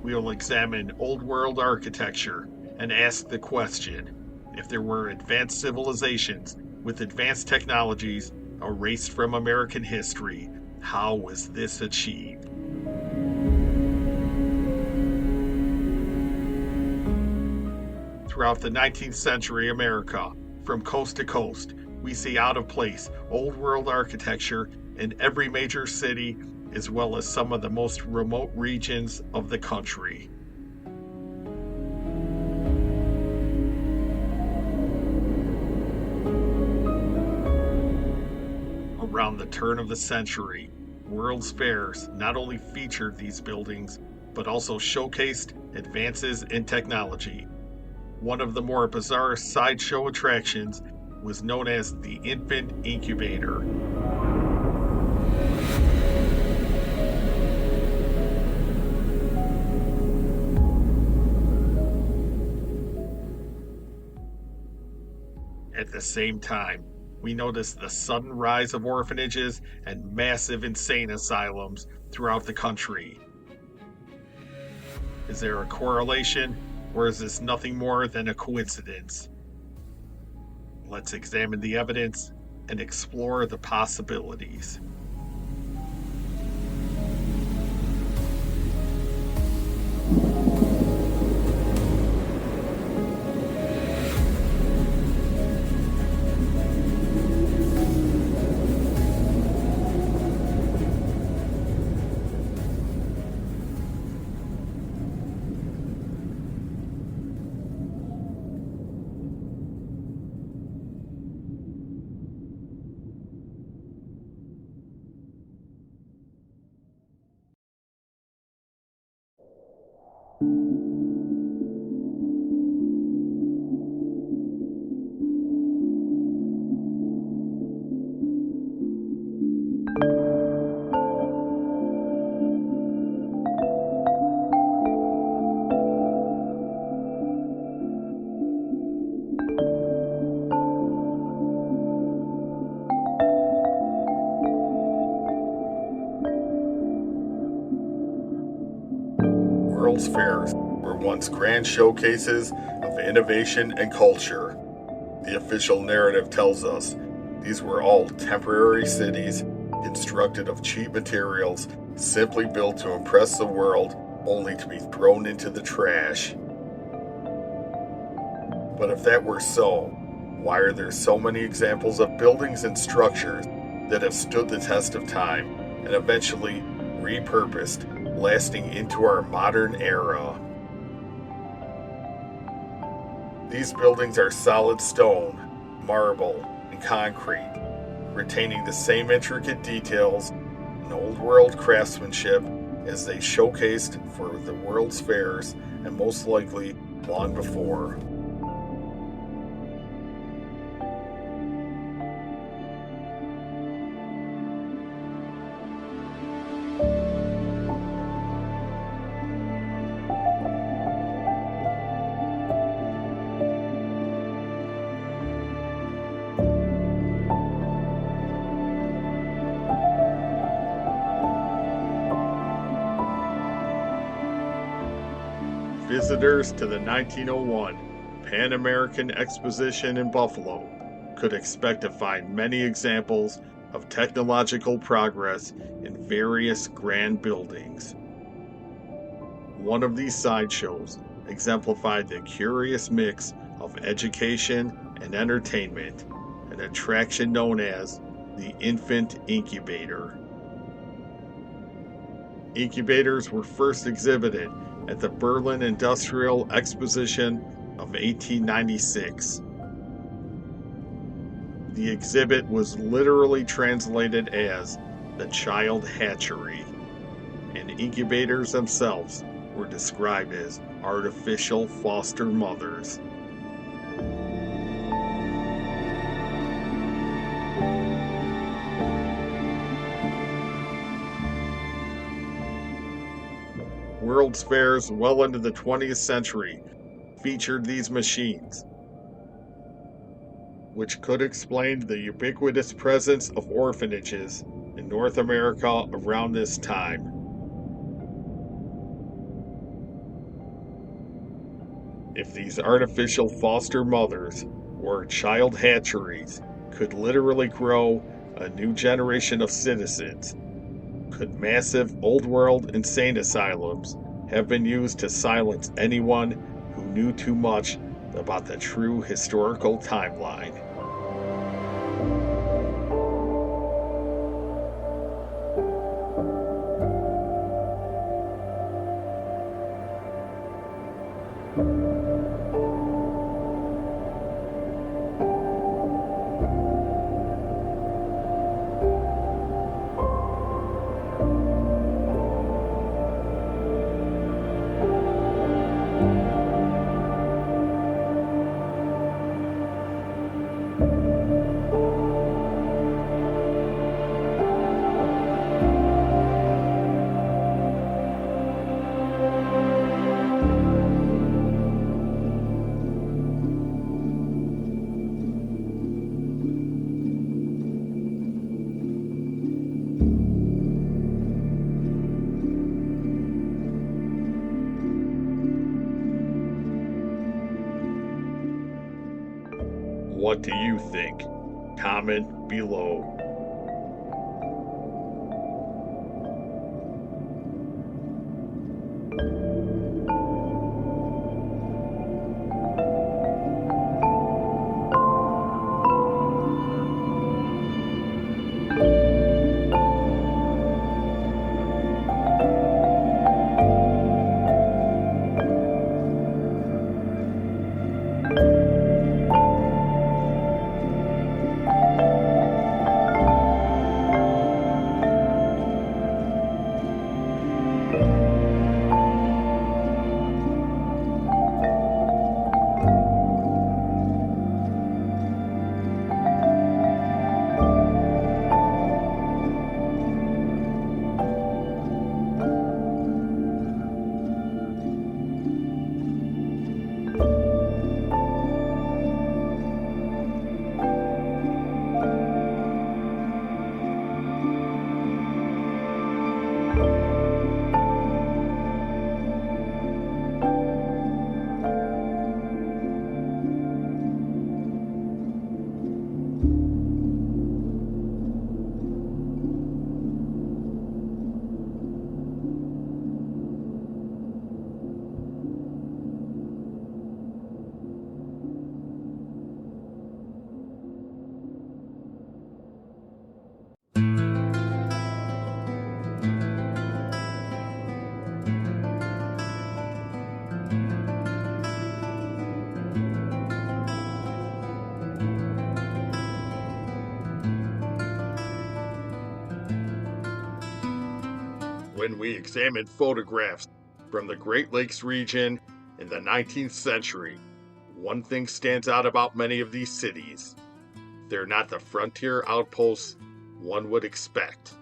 We will examine Old World architecture and ask the question, if there were advanced civilizations with advanced technologies erased from American history, how was this achieved? Throughout the 19th century America, from coast to coast, we see out of place Old World architecture in every major city, as well as some of the most remote regions of the country. Around the turn of the century, World's Fairs not only featured these buildings, but also showcased advances in technology. One of the more bizarre sideshow attractions was known as the Infant Incubator. At the same time, we noticed the sudden rise of orphanages and massive insane asylums throughout the country. Is there a correlation, or is this nothing more than a coincidence? Let's examine the evidence and explore the possibilities. World's Fairs were once grand showcases of innovation and culture. The official narrative tells us these were all temporary cities constructed of cheap materials, simply built to impress the world, only to be thrown into the trash. But if that were so, why are there so many examples of buildings and structures that have stood the test of time and eventually repurposed, lasting into our modern era? These buildings are solid stone, marble, and concrete, retaining the same intricate details and old world craftsmanship as they showcased for the World's Fairs, and most likely long before. Visitors to the 1901 Pan American Exposition in Buffalo could expect to find many examples of technological progress in various grand buildings. One of these sideshows exemplified the curious mix of education and entertainment, an attraction known as the Infant Incubator. Incubators were first exhibited at the Berlin Industrial Exposition of 1896. The exhibit was literally translated as the Child Hatchery, and incubators themselves were described as artificial foster mothers. World's Fairs well into the 20th century featured these machines, which could explain the ubiquitous presence of orphanages in North America around this time. If these artificial foster mothers or child hatcheries could literally grow a new generation of citizens, could massive old world insane asylums have been used to silence anyone who knew too much about the true historical timeline? What do you think? Comment below. When we examine photographs from the Great Lakes region in the 19th century, one thing stands out about many of these cities. They're not the frontier outposts one would expect.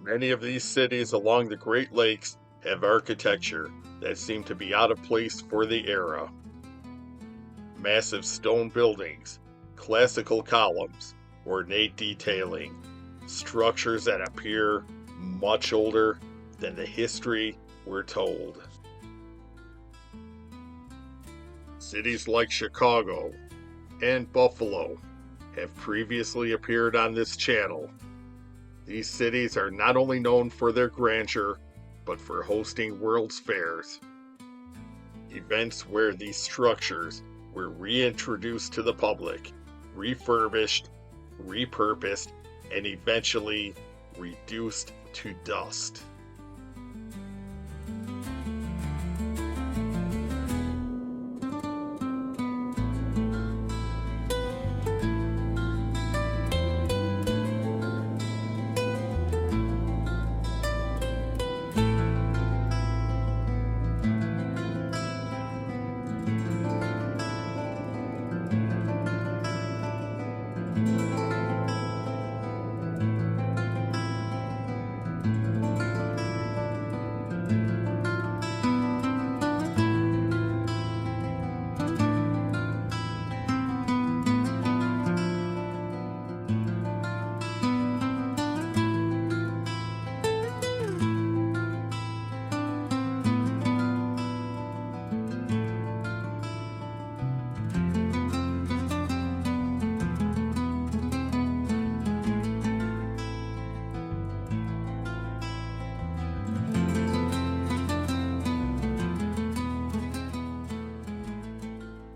Many of these cities along the Great Lakes have architecture that seemed to be out of place for the era. Massive stone buildings, classical columns, ornate detailing, structures that appear much older than the history we're told. Cities like Chicago and Buffalo have previously appeared on this channel. These cities are not only known for their grandeur, but for hosting World's Fairs, events where these structures were reintroduced to the public, refurbished, repurposed, and eventually reduced to dust.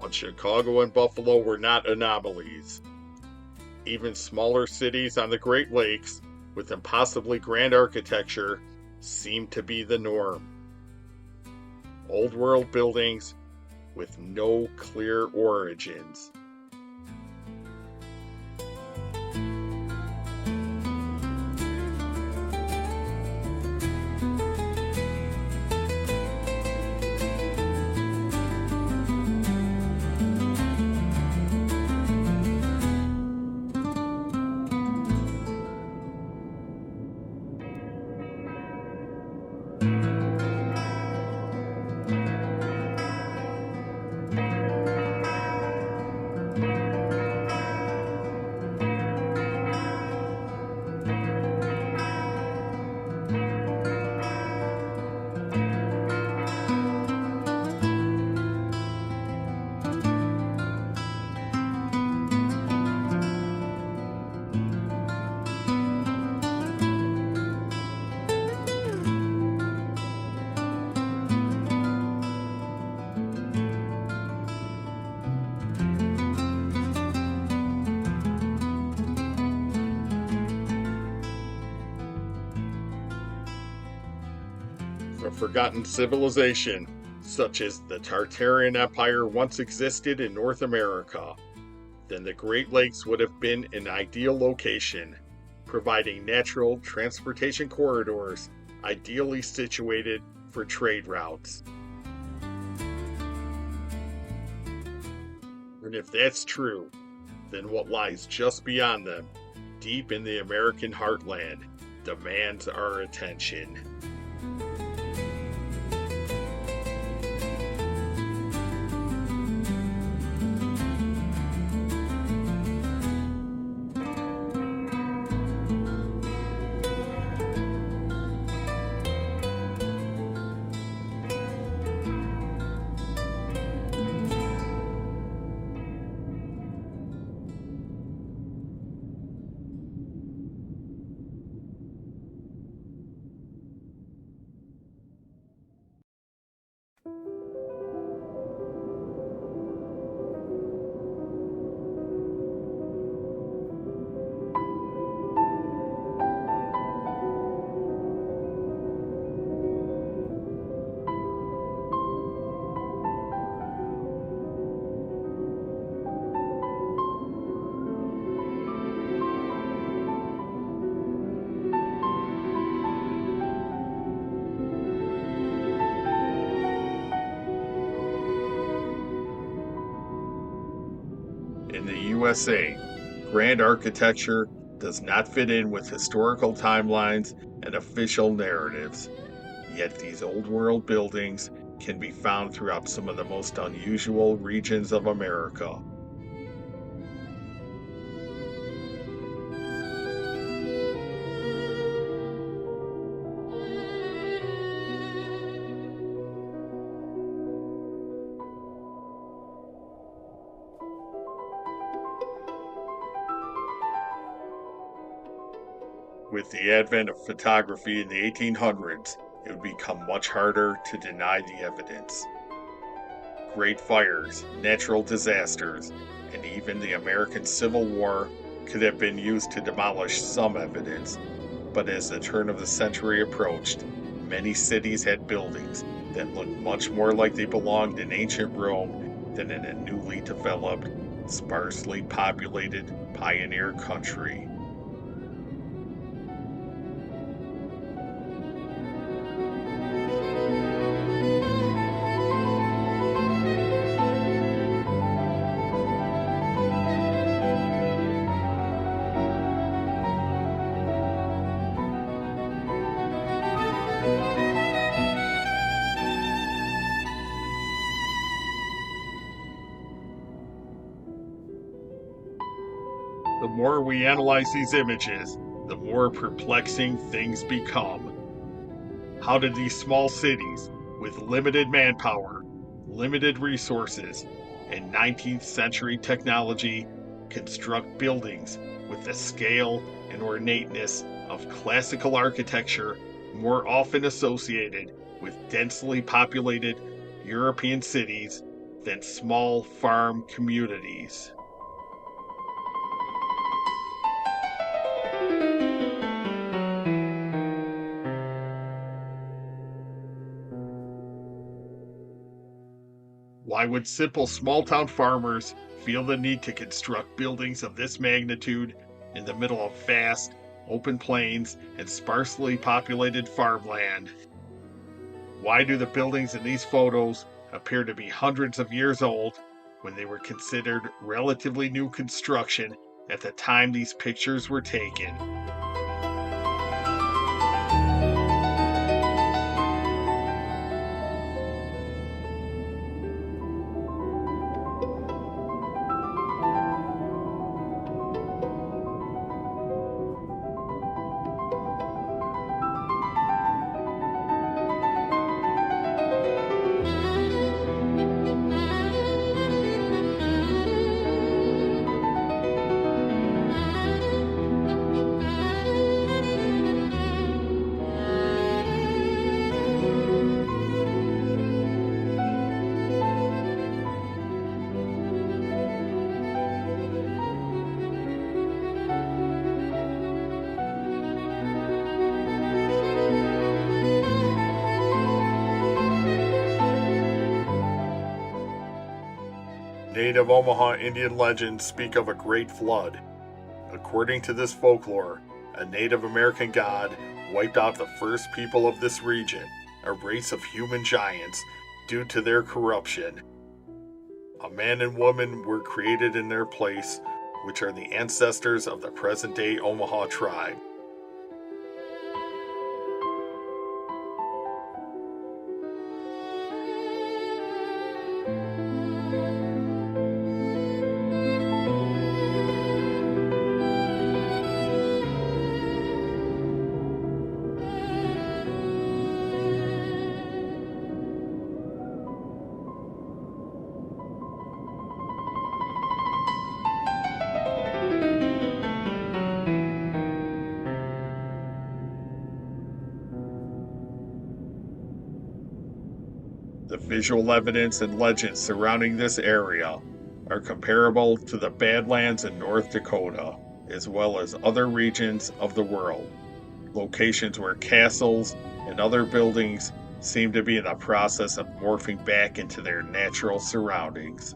But Chicago and Buffalo were not anomalies. Even smaller cities on the Great Lakes, with impossibly grand architecture, seemed to be the norm. Old world buildings with no clear origins. A forgotten civilization, such as the Tartarian Empire once existed in North America, then the Great Lakes would have been an ideal location, providing natural transportation corridors ideally situated for trade routes. And if that's true, then what lies just beyond them, deep in the American heartland, demands our attention. In the USA, grand architecture does not fit in with historical timelines and official narratives. Yet these old world buildings can be found throughout some of the most unusual regions of America. With the advent of photography in the 1800s, it would become much harder to deny the evidence. Great fires, natural disasters, and even the American Civil War could have been used to demolish some evidence, but as the turn of the century approached, many cities had buildings that looked much more like they belonged in ancient Rome than in a newly developed, sparsely populated pioneer country. The more we analyze these images, the more perplexing things become. How did these small cities, with limited manpower, limited resources, and 19th century technology, construct buildings with the scale and ornateness of classical architecture more often associated with densely populated European cities than small farm communities. Why would simple small-town farmers feel the need to construct buildings of this magnitude in the middle of vast, open plains and sparsely populated farmland? Why do the buildings in these photos appear to be hundreds of years old when they were considered relatively new construction at the time these pictures were taken? Native Omaha Indian legends speak of a great flood. According to this folklore, a Native American god wiped out the first people of this region, a race of human giants, due to their corruption. A man and woman were created in their place, which are the ancestors of the present-day Omaha tribe. The visual evidence and legends surrounding this area are comparable to the Badlands in North Dakota, as well as other regions of the world, locations where castles and other buildings seem to be in the process of morphing back into their natural surroundings.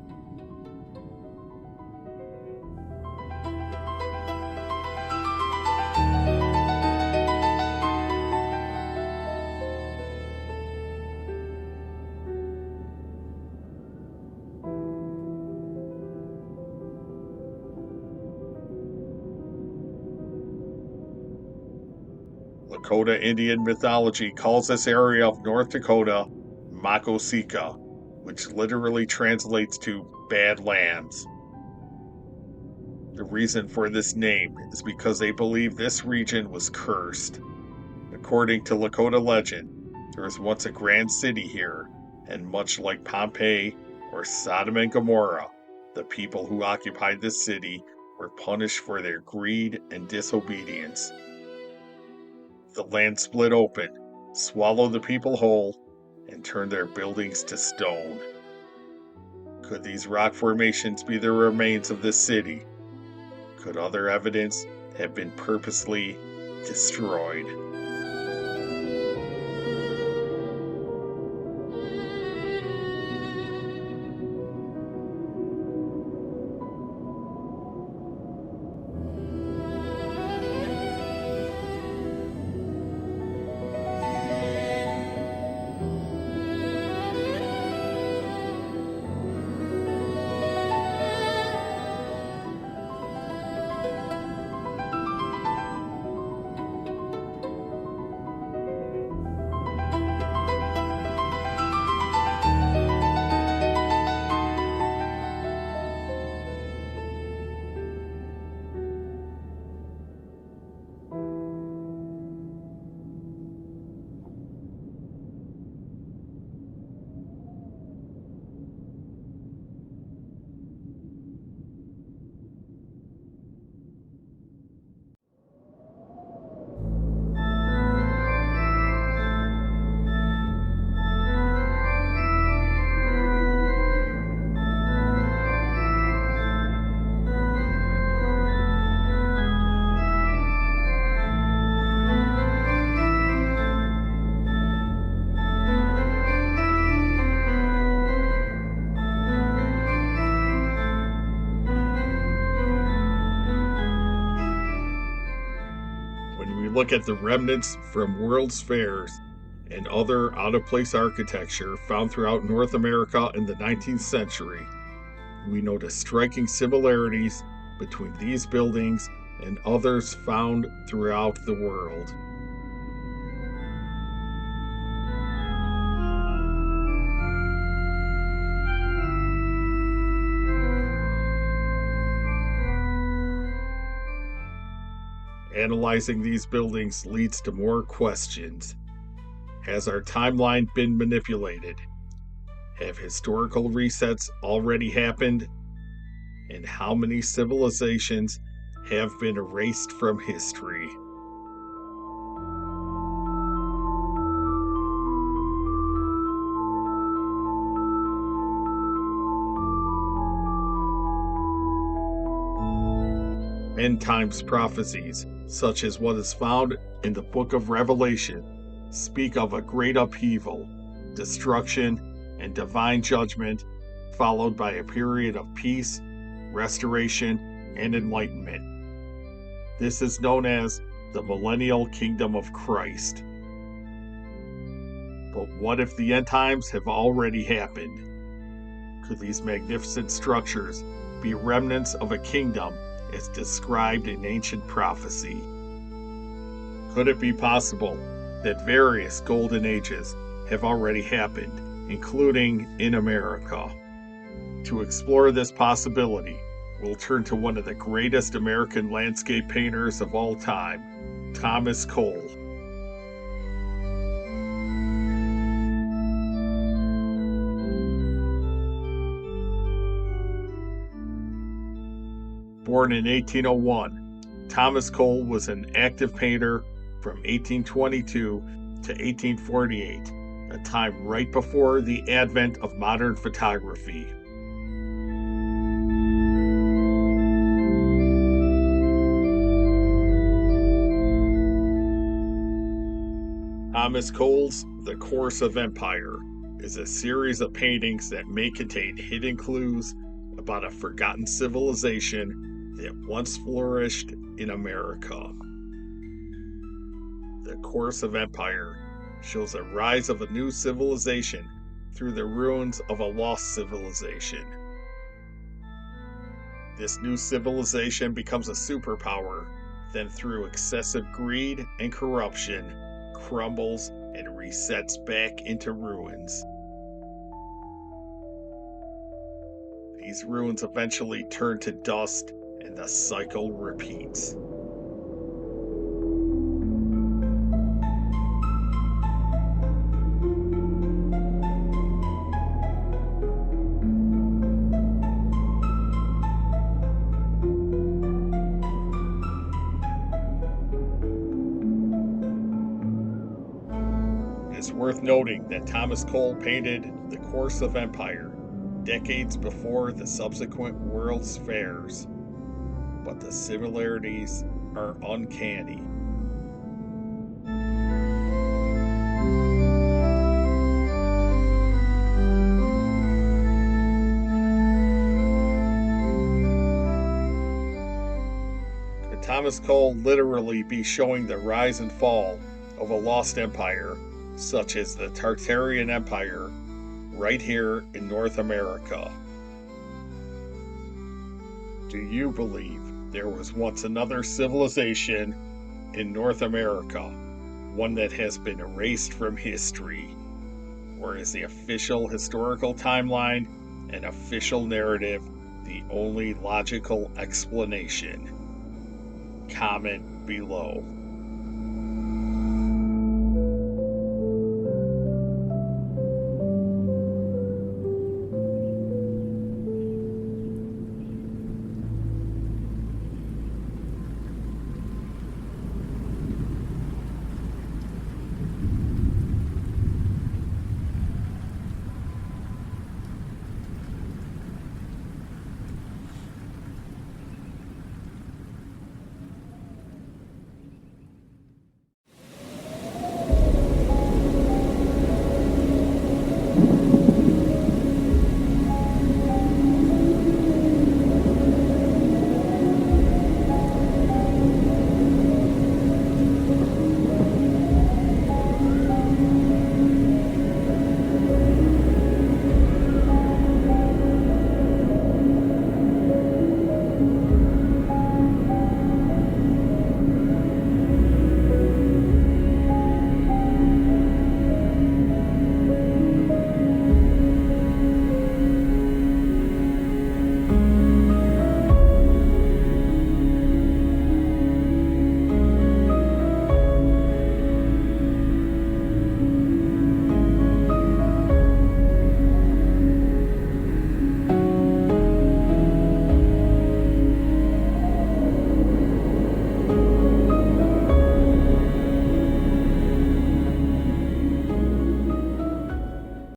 Lakota Indian mythology calls this area of North Dakota Makosika, which literally translates to bad lands. The reason for this name is because they believe this region was cursed. According to Lakota legend, there was once a grand city here, and much like Pompeii or Sodom and Gomorrah, the people who occupied this city were punished for their greed and disobedience. The land split open, swallowed the people whole, and turned their buildings to stone. Could these rock formations be the remains of this city? Could other evidence have been purposely destroyed? look at the remnants from World's Fairs and other out-of-place architecture found throughout North America in the 19th century, we notice striking similarities between these buildings and others found throughout the world. Analyzing these buildings leads to more questions. Has our timeline been manipulated? Have historical resets already happened? And how many civilizations have been erased from history? End times prophecies, such as what is found in the book of Revelation, speak of a great upheaval, destruction, and divine judgment, followed by a period of peace, restoration, and enlightenment. This is known as the Millennial Kingdom of Christ. But what if the end times have already happened? Could these magnificent structures be remnants of a kingdom as described in ancient prophecy? Could it be possible that various golden ages have already happened, including in America? To explore this possibility, we'll turn to one of the greatest American landscape painters of all time, Thomas Cole. Born in 1801, Thomas Cole was an active painter from 1822 to 1848, a time right before the advent of modern photography. Thomas Cole's The Course of Empire is a series of paintings that may contain hidden clues about a forgotten civilization that once flourished in America. The Course of Empire shows a rise of a new civilization through the ruins of a lost civilization. This new civilization becomes a superpower, then through excessive greed and corruption, crumbles and resets back into ruins. These ruins eventually turn to dust, and the cycle repeats. It's worth noting that Thomas Cole painted The Course of Empire decades before the subsequent World's Fairs, but the similarities are uncanny. Could Thomas Cole literally be showing the rise and fall of a lost empire, such as the Tartarian Empire, right here in North America? Do you believe there was once another civilization in North America, one that has been erased from history? Or is the official historical timeline and official narrative the only logical explanation? Comment below.